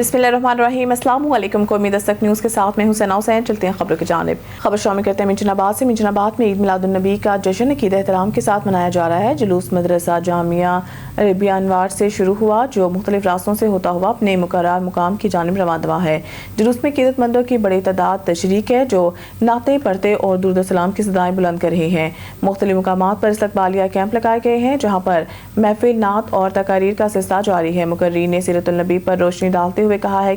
बिस्मिल्लाहिर्रहमानिर्रहीम। अस्सलाम वालेकुम। कौमी दस्तक न्यूज़ के साथ मैं हूं सना हुसैन। चलते हैं खबरों की जानिब। खबर शामिल करते हैं मिंजनाबाद से। मिंजनाबाद में ईद मिलादुन्नबी का जश्न अकीद एहतराम के साथ मनाया जा रहा है। जुलूस मदरसा जामिया अरेबिया अनवार से शुरू हुआ, जो मुख्तलिफ रास्तों से होता हुआ अपने मुकर्रर मुकाम की जानिब रवां है। जुलूस में क़ीदतमंदों की बड़ी तादाद तशरीक है, जो नाते पढ़ते और दुरूद सलाम की सदाएं बुलंद कर रहे हैं। मुख्तलिफ मुकामात पर इस्तक़बालिया कैंप लगाए गए हैं, जहाँ पर महफिल, नात और तकारीर का सिलसिला जारी है। मुकर्रीन ने सीरतुल नबी पर रोशनी डालते हुए कहा है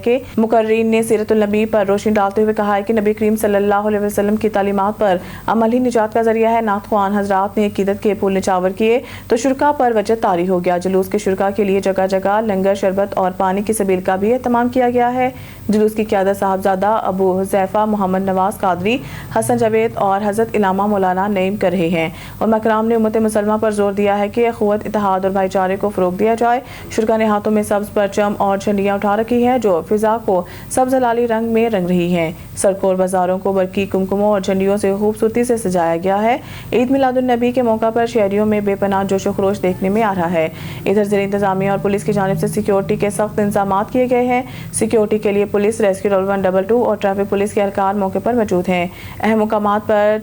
कि नबी करीम सल्लल्लाहु अलैहि वसल्लम की तालीमात पर अमल ही निजात का जरिया है। नात ख्वान हजरात ने अकीदत के फूल निछावर किए तो शुरका पर वजह तारी हो गया। जुलूस के शुरका के लिए जगह जगह लंगर, शरबत और पानी की सबील का भी एहतमाम किया गया है। जुलूस की क़यादत साहबजादा अबू हुज़ैफा, मोहम्मद नवाज कादरी, हसन जावेद और हज़रत इलामा मौलाना नईम कर रहे हैं। और मकराम ने उम्मत मुसलमा पर जोर दिया है कि अख़ुवत, इत्तेहाद और भाईचारे को फ़रोग़ दिया जाए। शुरका ने हाथों में सब्ज़ परचम और झंडियाँ उठा रखी हैं, जो फिजा को सब्ज़ लाली रंग में रंग रही हैं। सड़कों और बाजारों को बरकी कुमकुमों और झंडियों से खूबसूरती से सजाया गया है। ईद मिलादुन्नबी के मौका पर शहरियों में बेपनाह जोशो खरोश देखने में आ रहा है। इधर ज़िला इंतज़ामिया और पुलिस की जानिब से सिक्योरिटी के सख्त इंतज़ाम किए गए हैं। सिक्योरिटी के लिए पुलिस, रेस्क्यू 112 और ट्रैफिक पुलिस के एहलकार मौके पर मौजूद हैं। अहम मुकामात पर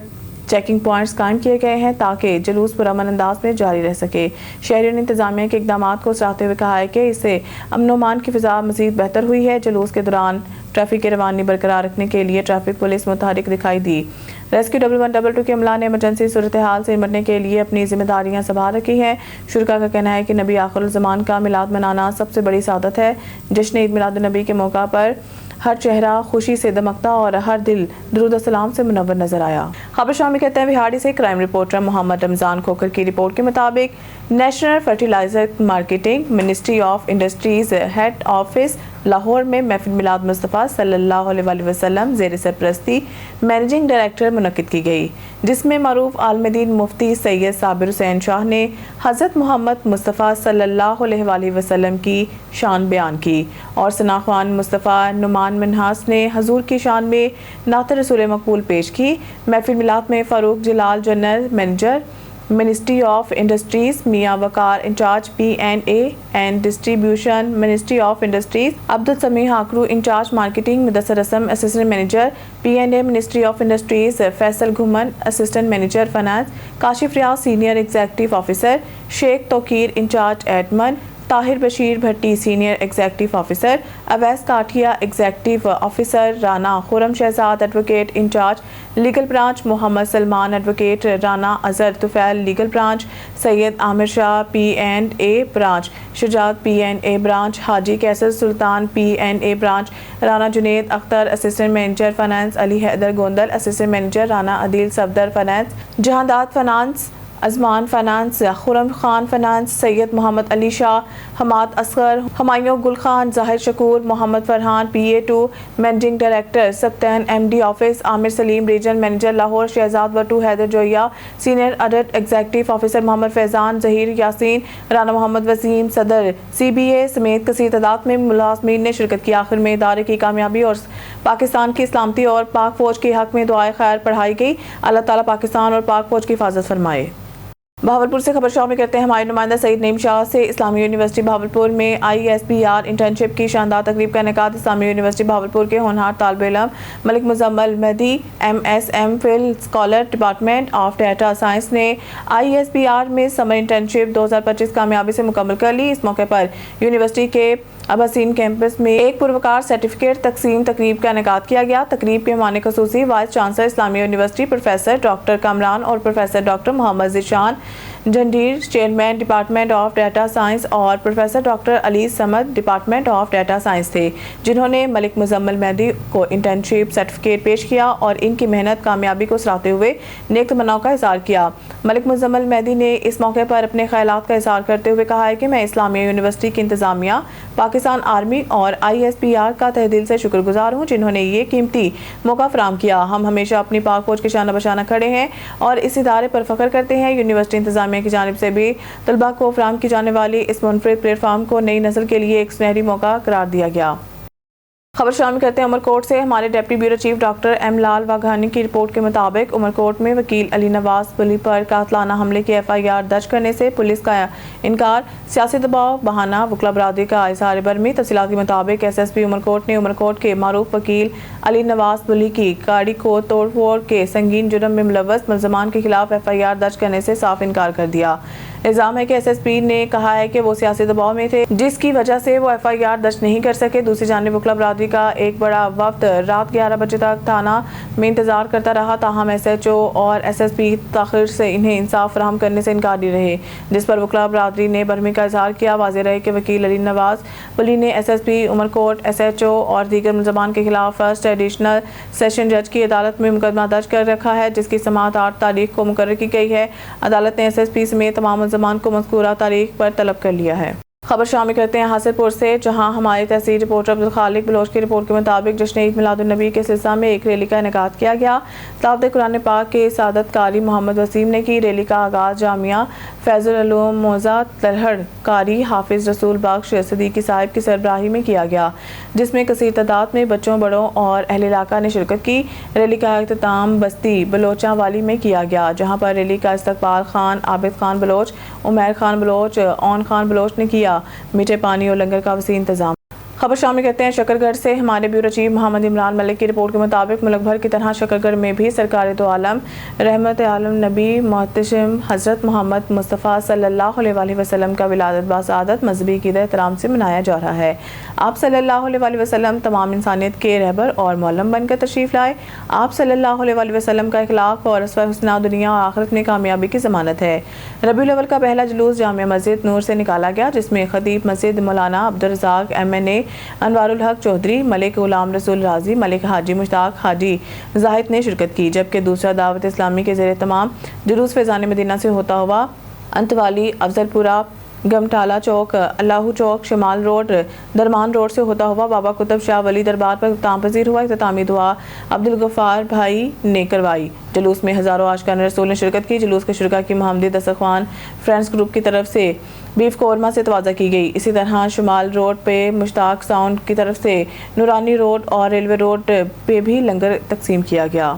चेकिंग पॉइंट्स कायम किए गए हैं, ताकि जुलूस पुरअमन अंदाज में जारी रह सके। शहरियों ने इंतजामिया के इकदामात को सराहते हुए कहा है कि इससे अमन व अमान की फिजा मज़ीद बेहतर हुई है। जुलूस के दौरान ट्रैफिक की रवानी बरकरार रखने के लिए ट्रैफिक पुलिस मुतहरिक दिखाई दी। रेस्क्यू 112 के अमला ने इमरजेंसी सूरत हाल से निपटने के लिए अपनी जिम्मेदारियां संभाल रखी हैं। शुरका का कहना है कि नबी आखिरुल ज़मान का मिलाद मनाना सबसे बड़ी सादत है। जश्न ईद मिलादुन्नबी के मौका पर हर चेहरा खुशी से दमकता और हर दिल दुरूद सलाम से मुनव्वर नजर आया। खबर शामिल करते हैं बिहाड़ी से। क्राइम रिपोर्टर मोहम्मद रमजान खोखर की रिपोर्ट के मुताबिक National Fertilizer Marketing Ministry of Industries head office Lahore में महफिल मिलाद मुस्तफ़ा सल्लल्लाहु अलैहि वसल्लम ज़ेर सरपरस्ती मैनेजिंग डायरेक्टर मुनक्किद की गई, जिसमें मरूफ आलमदीन मुफ्ती सैयद साबिर हुसैन शाह ने हज़रत मोहम्मद मुस्तफ़ा सल्लल्लाहु अलैहि वसल्लम की शान बयान की और सना ख्वान मुस्तफ़ा नुमान मिन्हास ने हजूर की शान में नात रसूल मकबूल पेश की। महफिल मिलाद में Farooq Jalal general manager ministry of industries, Mian Waqar incharge P&A and distribution ministry of industries, Abdul Sami Hakru incharge marketing, Mudassar Rasam assistant manager P&A ministry of industries, Faisal Ghuman assistant manager finance, Kashif Riaz senior executive officer, Sheikh Tauqeer incharge admin, Tahir Bashir Bhatti senior executive officer, Awais Kathia executive officer, Rana Khurram Shahzad advocate incharge legal branch, Mohammad Salman advocate, Rana Azhar Tufail legal branch, Syed Amir Shah P&A branch, Shujaat P&A branch, Haji Qaiser Sultan P&A branch, Rana Junaid Akhtar assistant manager finance, Ali Haider Gondal assistant manager, Rana Adeel Safdar finance, Jahandad finance, Ajman finance, Khurram Khan finance, Syed Mohammad Ali Shah, Hammad Asghar, Humayun Gul Khan, Zahir Shakoor, Mohammad Farhan PA2 managing director, सप्तैन MD office, Amir Saleem regional manager Lahore, Shahzad Butt, Haider Joya senior audit executive officer, Mohammad Faizan, Zaheer Yasin, Rana Mohammad Wasim सदर CBA समेत कसीर तादाद में मुलाजमीन ने शिरकत की। आखिर में इदारे की कामयाबी और पाकिस्तान की सलामती और पाक फौज के हक में दुआए खैर पढ़ाई गई। अल्लाह ताला पाकिस्तान और पाक फौज की हिफाजत फरमाए। बहावलपुर से खबर शामिल करते हैं हमारे नुमाइंदा सईद नईम शाह से। इस्लामी यूनिवर्सिटी बहावलपुर में ISBR इंटर्नशिप की शानदार तकरीब का इनेकाद। इस्लामी यूनिवर्सिटी बहावलपुर के होनहार तालिब इल्म Malik Muzammil Mehdi MS/MPhil scholar department of data science ने ISBR में समर इंटर्नशिप 2025 कामयाबी से मुकम्मल कर ली। इस मौके पर यूनिवर्सिटी के अबासीन कैंपस में एक पुरवकार सर्टिफिकेट तकसीम तकरीब का इनेकाद किया गया। तकरीब के मेहमान खुसूसी vice chancellor Islami university professor doctor Kamran और professor doctor Mohammad Zeeshan Jandir, chairman department of data science, और professor doctor Ali Samad department of data science थे, जिन्होंने मलिक मुजम्मल मेहदी को इंटर्नशिप सर्टिफिकेट पेश किया और इनकी मेहनत कामयाबी को सराहते हुए नेक तमन्नाओं का इज़हार किया। मलिक मुजम्मल मेहदी ने इस मौके पर अपने ख्यालात का इज़हार करते हुए कहा है कि मैं इस्लामिया यूनिवर्सिटी की इंतज़ामिया, पाकिस्तान आर्मी और ISBR का तहे दिल से शुक्रगुजार हूँ, जिन्होंने ये कीमती मौका फराहम किया। हम हमेशा अपनी पाक फौज के शाना बशाना खड़े हैं और इस इदारे पर फ़ख्र करते हैं। यूनिवर्सिटी इंतज़ामिया की जानिब से भी तलबा को फराहम की जाने वाली इस मुनफरिद प्लेटफार्म को नई नस्ल के लिए एक सुनहरी मौका करार दिया गया। خبر شامل کرتے ہیں عمرکوٹ سے۔ ہمارے deputy bureau chief doctor M Lal Waghani کی رپورٹ کے مطابق عمرکوٹ میں وکیل علی نواز بلی پر قاتلانہ حملے کی FIR درج کرنے سے پولیس کا انکار، سیاسی دباؤ، بہانہ، وکلا برادری کا اظہار برہمی۔ تفصیلات کے مطابق SSP عمرکوٹ نے عمرکوٹ کے معروف وکیل علی نواز بلی کی گاڑی کو توڑ پھوڑ کے سنگین جرم میں ملوث ملزمان کے خلاف FIR درج کرنے سے صاف انکار کر دیا۔ الزام ہے کہ SSP نے کہا ہے کہ وہ سیاسی دباؤ میں تھے جس کی وجہ سے وہ FIR درج نہیں کر سکے۔ دوسری جانب وکلا برادری کا ایک بڑا وفد رات 11 بجے تک تھانہ میں انتظار کرتا رہا، تاہم SHO اور SSP تاخیر سے انہیں انصاف فراہم کرنے سے انکاری رہے، جس پر وکلا برادری نے برہمی کا اظہار کیا۔ واضح رہے کہ وکیل علی نواز بلی نے SSP عمرکوٹ، SHO اور دیگر ملزمان کے خلاف فرسٹ ایڈیشنل سیشن جج کی عدالت میں مقدمہ درج کر رکھا ہے، جس کی سماعت 8 تاریخ کو مقرر کی گئی ہے۔ عدالت نے SSP سمیت تمام ملزمان کو مذکورہ تاریخ پر طلب کر لیا ہے۔ خبر شامل کرتے ہیں حاصل پور سے، جہاں ہمارے تحصیل رپورٹر عبدالخالق بلوچ کی رپورٹ کے مطابق جشن عید میلاد النبی کے سلسلہ میں ایک ریلی کا انعقاد کیا گیا۔ تلاوت قرآن پاک کے سعادت قاری محمد وسیم نے کی۔ ریلی کا آغاز جامعہ فیض العلوم موضع تلہڑ قاری حافظ رسول بخش صدیقی صاحب کی سربراہی میں کیا گیا، جس میں کثیر تعداد میں بچوں، بڑوں اور اہل علاقہ نے شرکت کی۔ ریلی کا اختتام بستی بلوچاں والی میں کیا گیا، جہاں پر ریلی کا استقبال خان عابد خان بلوچ، عمیر خان بلوچ، اون خان بلوچ نے کیا۔ میٹھے پانی اور لنگر کا وسیع انتظام۔ خبر شامل کرتے ہیں شکرگڑھ سے۔ ہمارے بیورو چیف محمد عمران ملک کی رپورٹ کے مطابق ملک بھر کی طرح شکرگڑھ میں بھی سرکار دو عالم رحمت عالم نبی محتشم حضرت محمد مصطفیٰ صلی اللہ علیہ وسلم کا ولادت باسعادت مذہبی عقیدہ احترام سے منایا جا رہا ہے۔ آپ صلی اللہ علیہ وسلم تمام انسانیت کے رہبر اور معلم بن کر تشریف لائے۔ آپ صلی اللہ علیہ وسلم کا اخلاق اور اسوہ حسنہ دنیا اور آخرت میں کامیابی کی ضمانت ہے۔ ربیع الاول کا پہلا جلوس جامع مسجد نور سے نکالا گیا، جس میں خطیب مسجد مولانا عبدالرزاق MNA، انوار الحق چودھری، ملک غلام رسول رازی، ملک حاجی مشتاق حاجی زاہد نے شرکت کی، جبکہ دوسرا دعوت اسلامی کے زیر اہتمام جلوس فیضان مدینہ سے ہوتا ہوا انتوالی، افضل پورہ، گمٹالہ چوک، اللہ چوک، شمال روڈ، درمان روڈ سے ہوتا ہوا بابا قطب شاہ ولی دربار پر اختتام پذیر ہوا۔ اختتامی دعا عبدالغفار بھائی نے کروائی۔ جلوس میں ہزاروں عاشقان رسول نے شرکت کی۔ جلوس کے شرکا کی محمدی دسترخوان فرینڈز گروپ کی طرف سے بیف قورمہ سے توازہ کی گئی۔ اسی طرح شمال روڈ پہ مشتاق ساؤنڈ کی طرف سے نورانی روڈ اور ریلوے روڈ پہ بھی لنگر تقسیم کیا گیا۔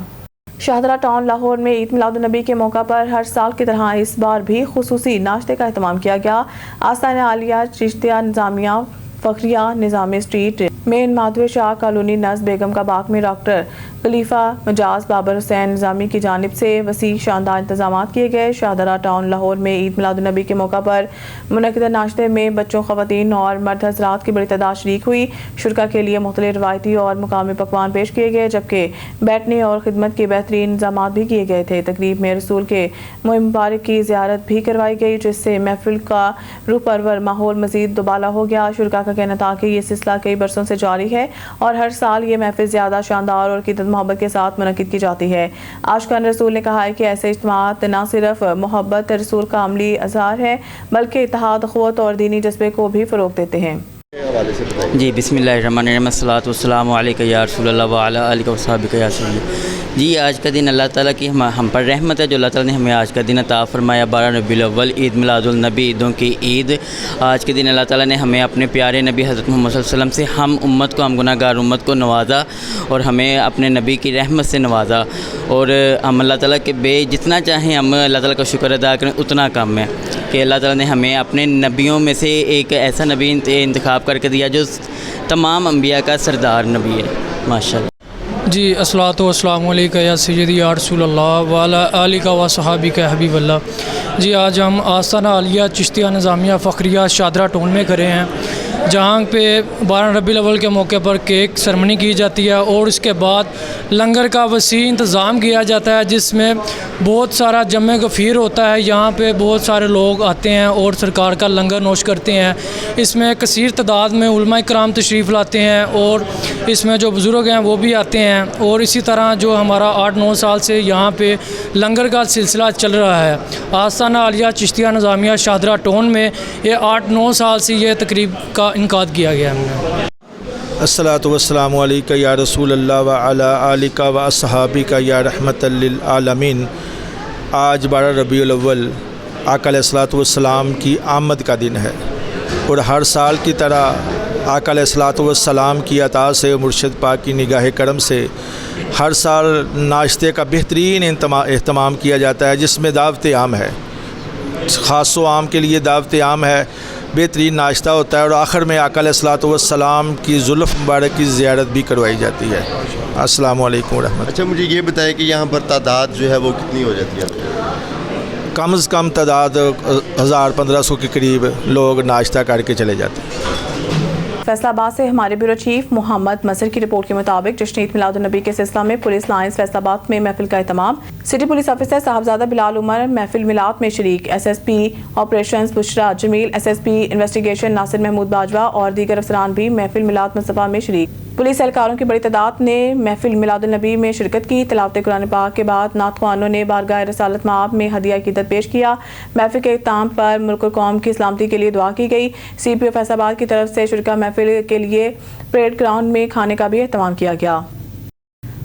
شاہدرہ ٹاؤن لاہور میں عید میلاد النبی کے موقع پر ہر سال کی طرح اس بار بھی خصوصی ناشتے کا اہتمام کیا گیا۔ آستانہ عالیہ چشتیہ نظامیہ فخریہ نظام اسٹریٹ مین مادھو شاہ کالونی نزد بیگم کا باغ میں ڈاکٹر خلیفہ مجاز بابر حسین نظامی کی جانب سے وسیع شاندار انتظامات کیے گئے۔ شاہدرہ ٹاؤن لاہور میں عید میلاد النبی کے موقع پر منعقدہ ناشتے میں بچوں، خواتین اور مرد حضرات کی بڑی تعداد شریک ہوئی۔ شرکا کے لیے مختلف روایتی اور مقامی پکوان پیش کیے گئے، جبکہ بیٹھنے اور خدمت کے بہترین انتظامات بھی کیے گئے تھے۔ تقریب میں رسول کے مہم مبارک کی زیارت بھی کروائی گئی، جس سے محفل کا روح پرور ماحول مزید دوبالا ہو گیا۔ شرکا کا کہنا تھا کہ یہ سلسلہ کئی برسوں سے جاری ہے اور ہر سال یہ محفل زیادہ شاندار اور عقیدت محبت کے ساتھ منعقد کی جاتی ہے۔ عاشقان رسول نے کہا ہے کہ ایسے اجتماعات نہ صرف محبت رسول کا عملی اظہار ہے بلکہ اتحاد، اخوت اور دینی جذبے کو بھی فروغ دیتے ہیں۔ جی بسم اللہ الرحمن الرحیم، الصلاۃ والسلام علیک یا رسول اللہ وعلی آلہ وصحبہ یا سیدی۔ جی آج کا دن اللہ تعالیٰ کی ہم پر رحمت ہے، جو اللہ تعالیٰ نے ہمیں آج کا دن عطا فرمایا 12 ربیع الاول، عید میلاد النبی، عیدوں کی عید۔ آج کے دن اللہ تعالیٰ نے ہمیں اپنے پیارے نبی حضرت محمد صلی اللہ علیہ وسلم سے ہم امت کو، ہم گناہ گار امت کو نوازا اور ہمیں اپنے نبی کی رحمت سے نوازا، اور ہم اللہ تعالیٰ کے جتنا چاہیں ہم اللہ تعالیٰ کا شکر ادا کریں اتنا کم ہے کہ اللہ تعالیٰ نے ہمیں اپنے نبیوں میں سے ایک ایسا نبی انتخاب کر کے دیا جو تمام انبیاء کا سردار نبی ہے۔ ماشاءاللہ۔ جی الصلاۃ والسلام علیکہ یا سیدی یا رسول اللہ وعلی آلہ و صحابہ یا حبیب اللہ۔ جی آج ہم آستانہ عالیہ چشتیہ نظامیہ فخریہ شاہدرہ ٹاؤن میں کھڑے ہیں، جہاں پہ 12 ربیع الاول کے موقع پر کیک سرمنی کی جاتی ہے اور اس کے بعد لنگر کا وسیع انتظام کیا جاتا ہے، جس میں بہت سارا جمع غفیر ہوتا ہے۔ یہاں پہ بہت سارے لوگ آتے ہیں اور سرکار کا لنگر نوش کرتے ہیں۔ اس میں کثیر تعداد میں علماء کرام تشریف لاتے ہیں اور اس میں جو بزرگ ہیں وہ بھی آتے ہیں، اور اسی طرح جو ہمارا 8-9 سال سے یہاں پہ لنگر کا سلسلہ چل رہا ہے۔ آستانہ عالیہ چشتیہ نظامیہ شاہدرہ ٹاؤن میں یہ 8-9 سال سے یہ تقریب کا انعقاد کیا گیا ہے۔ الصلاۃ والسلام علیکہ یا رسول اللہ وعلی آلہ و اصحابہ یا رحمت للعالمین۔ آج 12 ربیع الاول آقا علیہ الصلاۃ والسلام کی آمد کا دن ہے، اور ہر سال کی طرح आका अलैहिस्सलातु वस्सलाम की अता से, मुर्शिद पाक की निगाह करम से हर साल नाश्ते का बेहतरीन एहतमाम किया जाता है, जिसमें दावत आम है, ख़ास आम के लिए दावत आम है, बेहतरीन नाश्ता होता है और आखिर में आका अलैहिस्सलातु वस्सलाम की जुल्फ़ मुबारक की ज़ियारत भी करवाई जाती है। अस्सलामु अलैकुम रहमत। अच्छा, मुझे ये बताएं कि यहाँ पर तादाद जो है वो कितनी हो जाती है? कम से कम तादाद 1000-1500 के करीब लोग नाश्ता करके चले जाते हैं। फैसलाबाद से हमारे ब्यूरो चीफ मोहम्मद मसर की रिपोर्ट के मुताबिक जश्न ईद मिलादुन नबी के सिलसिला में पुलिस लाइन्स फैसलाबाद में महफिल का एहतमाम। City police officer Sahibzada Bilal Umar महफिल मिलाद में शरीक। SSP operations Bushra Jameel, SSP investigation Nasir Mehmood Bajwa और दीगर अफसरान भी महफिल मिलाद मुस्तफ़ा में शरीक। पुलिस एहलकारों की बड़ी तादाद ने महफिल मिलादुन नबी में शिरकत की। तिलावत कुरान पाक के बाद नात ख्वानों ने बारगाह रसालत माब में हदिया अकीदत पेश किया। महफिल के इख्तिताम पर मुल्क और कौम की सलामती के लिए दुआ की गई। CPO फैसलाबाद की तरफ से शुरका महफिल के लिए परेड ग्राउंड में खाने का भी एहतमाम किया गया।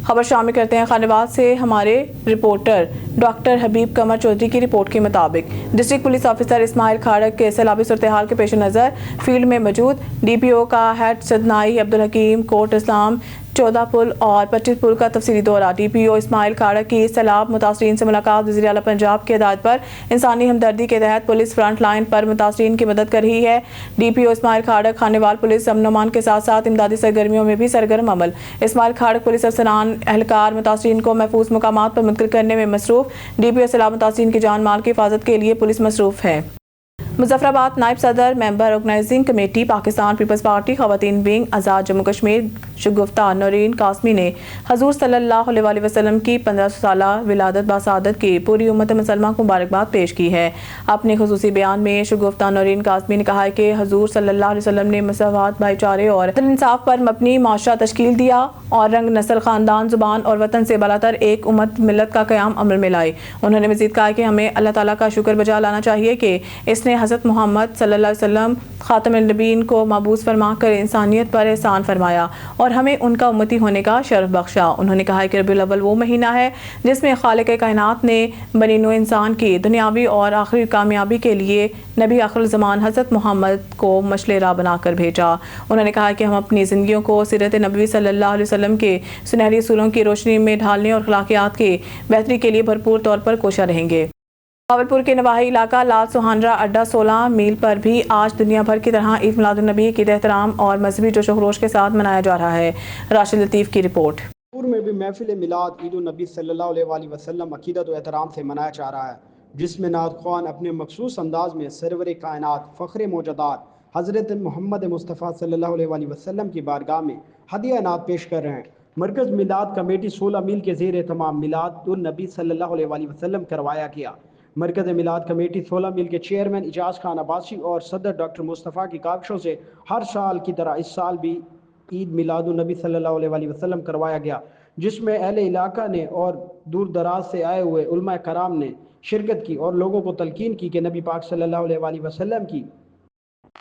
खबर शामिल करते हैं खानेवाद से हमारे रिपोर्टर डॉक्टर हबीब कमर चौधरी की रिपोर्ट के मुताबिक डिस्ट्रिक्ट पुलिस ऑफिसर इस्माइल खाड़क के सैलाबी सूरत हाल के पेश नज़र फील्ड में मौजूद DPO का हेड सदनाई अब्दुल हकीम, कोट इस्लाम, 14 पुल और 25 पुल का तफसीली दौरा। DPO इस्माइल खाड़क की सैलाब मुतासरीन से मुलाकात। वज़ीर आला पंजाब की हिदायत पर इंसानी हमदर्दी के तहत पुलिस फ्रंट लाइन पर मुतासरीन की मदद कर रही है। DPO इस्माइल खाड़क खानेवाल पुलिस अमन अमान के साथ साथ इमदादी सरगर्मियों में भी सरगर्म अमल। इस्माइल खाड़क पुलिस अफसरान एहलकार मुतासरीन को महफूज मकामात पर मुंतकिल करने में मसरूफ। DPO सैलाब मुतासरीन की जान माल की हिफाजत के लिए पुलिस मसरूफ है। मुजफ्फराबाद नायब सदर member organizing committee Pakistan Peoples Party ख़वातीन विंग आज़ाद जम्मू कश्मीर शगुफ्ता नौरीन कासमी ने हजूर सल्लल्लाहु अलैहि वसल्लम की 1500 साला विलादत बासादत की पूरी उम्मत मुसलमा को मुबारकबाद पेश की है। अपने खुसूसी बयान में शगुफ्ता नौरीन कासमी ने कहा है कि हजूर सल्लल्लाहु अलैहि वसल्लम ने मसवात, भाईचारे और इंसाफ पर मबनी माशरा तश्कील दिया और रंग, नस्ल, खानदान, जुबान और वतन से बालातर एक उम्मत मिलत का क़याम अमल में लाए। उन्होंने मज़ीद कहा कि हमें अल्लाह ताला का शुक्र बजा लाना चाहिए कि इसने हज़रत मोहम्मद सल्लल्लाहु अलैहि वसल्लम ख़ातमुन नबीय्यीन को मबूस फरमा कर इंसानियत पर एहसान फरमाया और हमें उनका उम्मती होने का शरफ बख्शा। उन्होंने कहा कि रबीउल अव्वल वो महीना है जिसमें खालिक कायनात ने बनी नौ इंसान की दुनियावी और आखिरी कामयाबी के लिए नबी आखिर ज़मान हज़रत मोहम्मद को मशले राह बनाकर भेजा। उन्होंने कहा कि हम अपनी ज़िंदगियों को सीरत नबवी सल्लल्लाहु अलैहि वसल्लम के सुनहरी असूलों की रोशनी में ढालने और अखलाकियात की बेहतरी के लिए भरपूर तौर पर कोशिश रहेंगे। भावलपुर के नवाही इलाका लाल सुहानरा अड्डा 16 मील पर भी आज दुनिया भर की तरह ईद मिलादुन नबी की एहतराम और मजहबी जोश व खरोश के साथ मनाया जा रहा है। राशिद लतीफ़ की रिपोर्ट। में भी महफिल मिलाद ईद नबी सल्लल्लाहु अलैहि वसल्लम अकीदत व एहतराम से मनाया जा रहा है, जिसमें नात ख्वान अपने मखसूस अंदाज में सरवर कायनात फ़ख्र मौजूदात हज़रत मोहम्मद मुस्तफ़ा सल्लल्लाहु अलैहि वसल्लम की बारगाह में हदिया नात पेश कर रहे हैं। मरकज़ मिलाद कमेटी 16 मील के ज़ेर एहतमाम मिलादुन नबी सल्लल्लाहु अलैहि वसल्लम करवाया गया। मरकज़ मिलाद कमेटी 16 मील के चेयरमैन इजाज़ खान अब्बासी और सदर डॉक्टर मुस्तफ़ा की काविशों से हर साल की तरह इस साल भी ईद मिलादुन नबी सल्लल्लाहु अलैहि वसल्लम करवाया गया, जिसमें अहले इलाका ने और दूर दराज से आए हुए उलमा कराम ने शिरकत की और लोगों को तलकीन की कि नबी पाक सल्लल्लाहु अलैहि वसल्लम की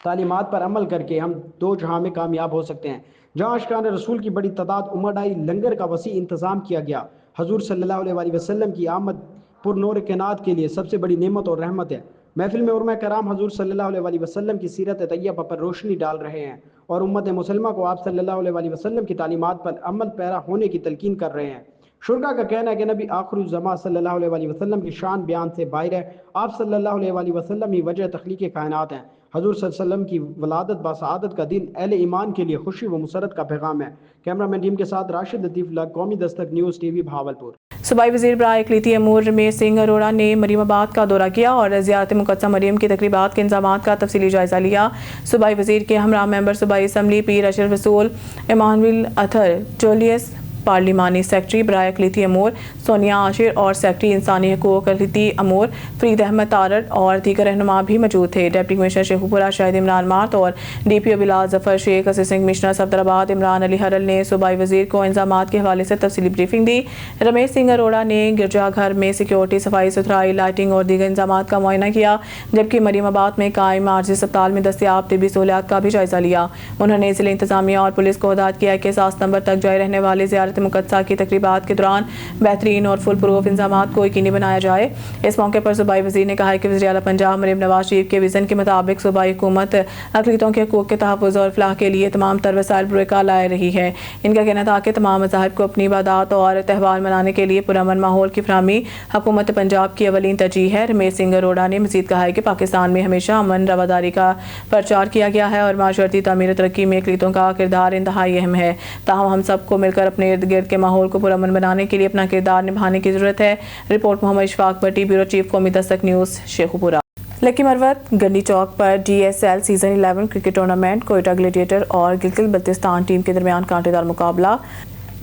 तालीमात पर अमल करके हम दो जहां में कामयाब हो सकते हैं। जहाँ अशकान रसूल की बड़ी तादाद उमड़ आई, लंगर का वसी इंतज़ाम किया गया। हजूर सल्लल्लाहु अलैहि वसल्लम की आमद पुरनूर कायनात के लिए सबसे बड़ी नेमत और रहमत है। महफिल में उलमा कराम हजूर सल्लल्लाहु अलैहि वसल्लम की सीरत तैयबा पर रोशनी डाल रहे हैं और उम्मत मुसलमा को आप सल्लल्लाहु अलैहि वसल्लम की तालीमात पर अमल पैरा होने की तलकीन कर रहे हैं। शुरका का कहना है कि नबी आखिर ज़मा सल्लल्लाहु अलैहि वसल्लम की शान बयान से बाहर है। आप सल्लल्लाहु अलैहि वसल्लम ही वजह तख्लीक़ कायनात हैं। हजूर सल्लल्लाहु अलैहि वसल्लम की वलादत बासआदत का दिन अहले ईमान के लिए खुशी व मुसरत का पैगाम है। कैमरामैन टीम के साथ राशिद लतीफ़, कौमी दस्तक न्यूज़ TV भावलपुर। सूबाई वज़ीर बराए इक़लीती अमूर रमेश सिंह अरोड़ा ने मरीमाबाद का दौरा किया और ज़ियारत मुक़द्दसा मरियम की तक़रीबात के इंतज़ामात का तफसीली जायज़ा लिया। सूबाई वज़ीर के हमरा मेंबर सूबाई असम्बली पीर अशरफ रसूल, इमानुएल अथर, जूलियस पार्लिमानी सेक्रेटरी बराए इक़लीती अमूर सोनिया आशिर और सेक्रेटरी इंसानी हकूक़ इक़लीती अमूर फरीद अहमद तारड़ और दीगर रहनुमा भी मौजूद थे। डिप्टी कमिश्नर शेखुपुरा शाहिद इमरान मार्त और DPO Bilal Zafar Sheikh, assistant commissioner Safdarabad Imran Ali Harral ने सूबाई वज़ीर को इंतज़ामात के हवाले से तफसीली ब्रीफिंग दी। रमेश सिंह अरोड़ा ने गिरजाघर में सिक्योरिटी, सफाई सुथराई, लाइटिंग और दीगर इंतज़ामात का मुआयना किया, जबकि मरीमाबाद में कायम आर्जी अस्पताल में दस्तियाब तिबी सहूलियात का भी जायज़ा लिया। उन्होंने ज़िले इंतज़ामिया और पुलिस को हिदायत किया कि 7 सितंबर तक जारी रहने वाले ज़ियारत जियारत मुक़द्दसा की तकरीबात के दौरान बेहतरीन और फुल प्रूफ इंतज़ामात को यकीनी बनाया जाए। इस मौके पर सूबाई वज़ीर ने कहा कि वज़ीर आला पंजाब मरीम नवाज शरीफ के विज़न के मुताबिक सूबाई हुकूमत अक़लियतों के हक़ूक़ के तहफ़्फ़ुज़ और फ़लाह के लिए तमाम तर वसाइल बुरक़ा ला रही है। इनका कहना था कि तमाम मज़ाहिब को अपनी इबादत और त्यौहार मनाने के लिए पुरअमन माहौल की फराहमी हुकूमत पंजाब की अवलीन तरजीह है। रमेश सिंह अरोड़ा ने मज़ीद कहा है कि पाकिस्तान में हमेशा अमन रवादारी का प्रचार किया गया है और माशरती तामीर तरक्की में अक़लियतों का किरदार इंतहाई अहम है। ताहम हम सबको मिलकर अपने इर्द गिर्द के माहौल को पुरअमन बनाने के लिए अपना किरदार निभाने की ज़रूरत है। रिपोर्ट मोहम्मद इशफाक भट्टी, ब्यूरो चीफ कौमी दस्तक न्यूज़, शेखुपुरा। लकी मरवत गंडी चौक पर DSL season 11 cricket tournament Quetta gladiator और गिलगित बल्तिस्तान टीम के दरमियान कांटेदार मुकाबला।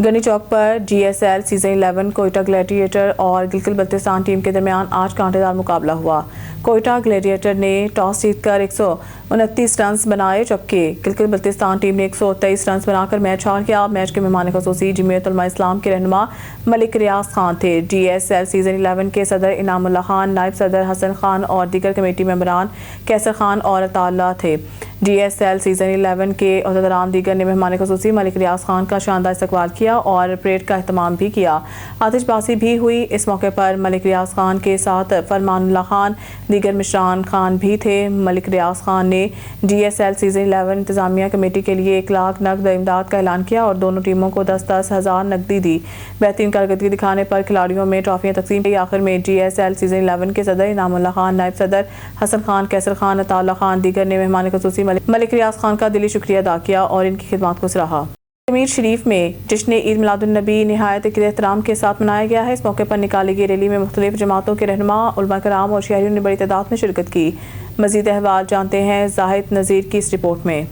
गंडी चौक पर DSL सीज़न 11 कोयटा ग्लेडिएटर और गिलगित बल्तिस्तान टीम के दरमियान आज कांटेदार मुकाबला हुआ। कोयटा ग्लेडिएटर ने टॉस जीतकर 129 रन बनाए, जबकि गिलगित बल्तिस्तान टीम ने 123 रन बनाकर मैच हार गया। मैच के मेहमान ख़ुसूसी जमीयत उलमा इस्लाम के रहनुमा मलिक रियाज खान थे। DSL सीज़न 11 के सदर इनामुल्लाह खान, नायब सदर हसन खान और दीगर कमेटी मेंबरान कैसर खान और अताउल्लाह थे। DSL सीज़न 11 के अहदेदारान दीगर ने मेहमान ख़ुसूसी मलिक रियाज खान का शानदार इस्तकबाल किया और परेड का अहतमाम भी किया। आतिशबाजी भी हुई। इस मौके पर मलिक रियाज खान के साथ फरमानुल्लाह खान, दीगर मिश्रान खान भी थे। मलिक रियाज खान ने DSL सीज़न 11 इंतज़ामिया कमेटी के लिए 1 लाख नकद इमदाद का ऐलान किया और दोनों टीमों को 10-10 हज़ार नकदी दी। बेहतरीन कारकर्दगी दिखाने पर खिलाड़ियों में ट्रॉफियाँ तकसीम की। आखिर में DSL सीज़न 11 के सदर इनामुल्लाह खान, नायब सदर हसन खान, कैसर खान, अताउल्लाह खान दीगर ने मेहमान ख़ुसूसी मलिक रियाज खान का दिली शुक्रिया अदा किया और इनकी खिदमत को सराहा। अमीर शरीफ में जश्न ईद मिलादुन्नबी नहायत एहतराम के साथ मनाया गया है। इस मौके पर निकाली गई रैली में मुख्तलिफ जमातों के रहनुमा, उलमा कराम और शहरियों ने बड़ी तादाद में शिरकत की। मज़ीद अहवाल जानते हैं जाहिद नज़ीर की इस रिपोर्ट में।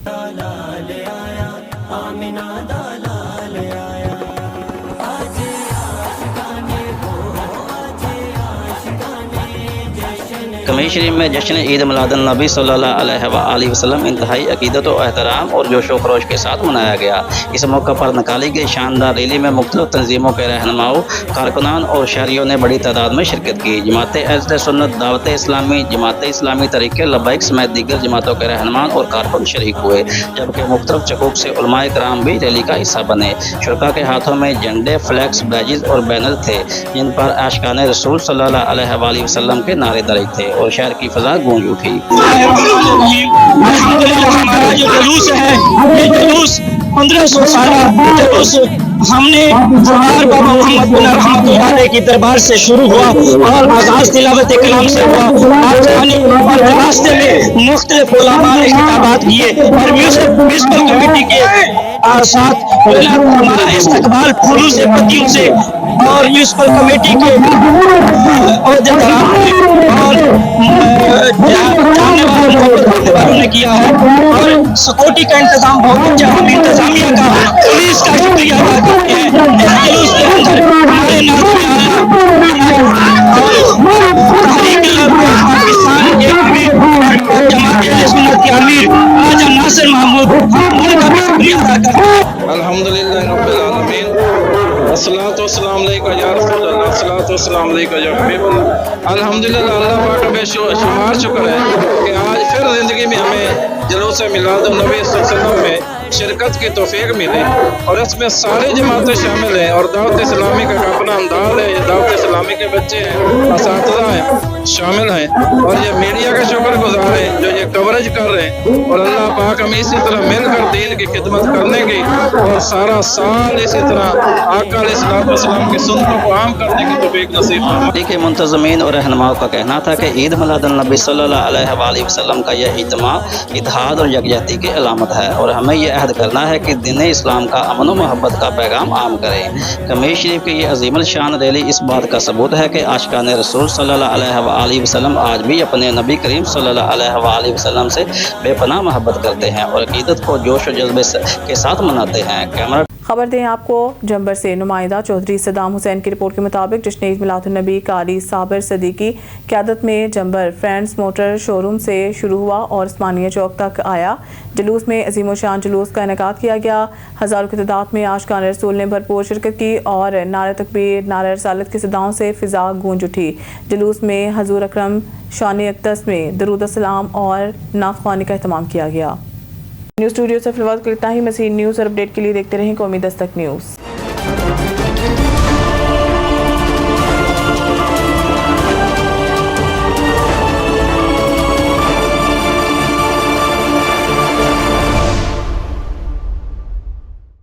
कमीज शरीफ में जश्न ईद मिलादुन्नबी सल्लल्लाहु अलैहि वसल्लम इंतहाई अकीदत और एहतराम और जोश व खरोश के साथ मनाया गया। इस मौके पर निकाली गई शानदार रैली में मुख्तलिफ तंजीमों के रहनुमाओं, कारकुनान और शहरियों ने बड़ी तादाद में शिरकत की। जमात अहले सुन्नत, दावत इस्लामी, जमात इस्लामी तरीके लब्बैक समेत दीगर जमातों के रहनुमान और कारकुन शरीक हुए, जबकि मुख्तलिफ चकूक से उलमाए कराम भी रैली का हिस्सा बने। शुरका के हाथों में झंडे, फ्लैक्स, बैजेस और बैनर थे जिन पर आशिकान रसूल सल्लल्लाहु अलैहि वसल्लम के नारे दर्ज थे और शहर की फजा गूंज उठी। हमारा जो जुलूस है, ये जुलूस 1500 साल जुलूस हमने सरदार बाबा मोहम्मद बिन रहमतुल्लाह अलैह की दरबार से शुरू हुआ और आगाज तिलावत कलाम से हुआ। आज और रास्ते में मुख्तलिफ उलमा ने खिताबात किए और म्यूनिसिपल कमेटी के साथ हमारा इस्तकबाल फूलों से, पत्तियों से और म्यूनिसिपल कमेटी के और जानने वालों ने किया है और सिक्योरिटी का इंतजाम बहुत अच्छा। हम इंतजामिया का, पुलिस का शुक्रिया अदा करते हैं। जुलूस के अंदर हमारे पाकिस्तान के अमीर, जमात अहले सुन्नत के अमीर आजा नासिर महमूद, उनका भी शुक्रिया अदा करते हैं। अल्हम्दुलिल्लाह रब्बिल आलमीन, अस्सलातु वस्सलामु अलैका या रसूल अल्लाह, अस्सलातु वस्सलामु अलैका या हबीबल्लाह। अल्हम्दुलिल्लाह, अल्लाह पाक का बेशुमार शुक्र है कि आज फिर ज़िंदगी में हमें जुलूस मिलादुन्नबी सल्लल्लाहु अलैहि वसल्लम में शिरकत की तौफीक मिली और इसमें सारी जमातें शामिल हैं और दावत इस्लामी का अपना अंदाज है। दावत इस्लामी के बच्चे हैं, असातिज़ा हैं, शामिल हैं और ये मीडिया का शुक्रगुजार हैं जो ये कवरेज कर रहे हैं। और अल्लाह पाक हमें इसी तरह मिलकर दीन की खिदमत करने की और सारा साल इसी तरह आका अलैहिस्सलाम की सुन्नतों को आम करने की तौफीक नसीब फरमाए। के मुंतज़मीन और रहनुमाओं का कहना था कि ईद मिलादुन्नबी सल्लल्लाहु अलैहि वसल्लम का यह इज्तिमा इत्तेहाद और यकजहती की अलामत है और हमें यह अहद करना है कि दीन इस्लाम का अमन व मोहब्बत का पैगाम आम करें। कमीज शरीफ की ये अजीमुल शान रैली इस बात का सबूत है कि आशिकान रसूल सल्लल्लाहु अलैहि वसल्लम आज भी अपने नबी करीम सल्लल्लाहु अलैहि वसल्लम से बेपनाह मोहब्बत करते हैं और अकीदत को जोश व जज्बे के साथ मनाते हैं। कैमरा खबर दें आपको जंबर से नुमाइंदा चौधरी सदाम हुसैन की रिपोर्ट के मुताबिक जश्न ईद मिलादुन्नबी कारी साबिर सदीकी क़यादत में जंबर फ्रेंड्स मोटर शोरूम से शुरू हुआ और उस्मानिया चौक तक आया। जुलूस में अजीम शान जुलूस का इनेकाद किया गया। हज़ारों की तादाद में आशिकान रसूल ने भरपूर शिरकत की और नारे तकबीर, नारे रसालत की सदाओं से फ़िज़ा गूंज उठी। जुलूस में हजूर अकरम शान अक़दस में दरूद सलाम और नात ख़्वानी का एहतमाम किया गया। न्यूज़ स्टूडियो से फिलहाल इतना ही। मज़ीद न्यूज़ और अपडेट के लिए देखते रहें कौमी दस्तक न्यूज़।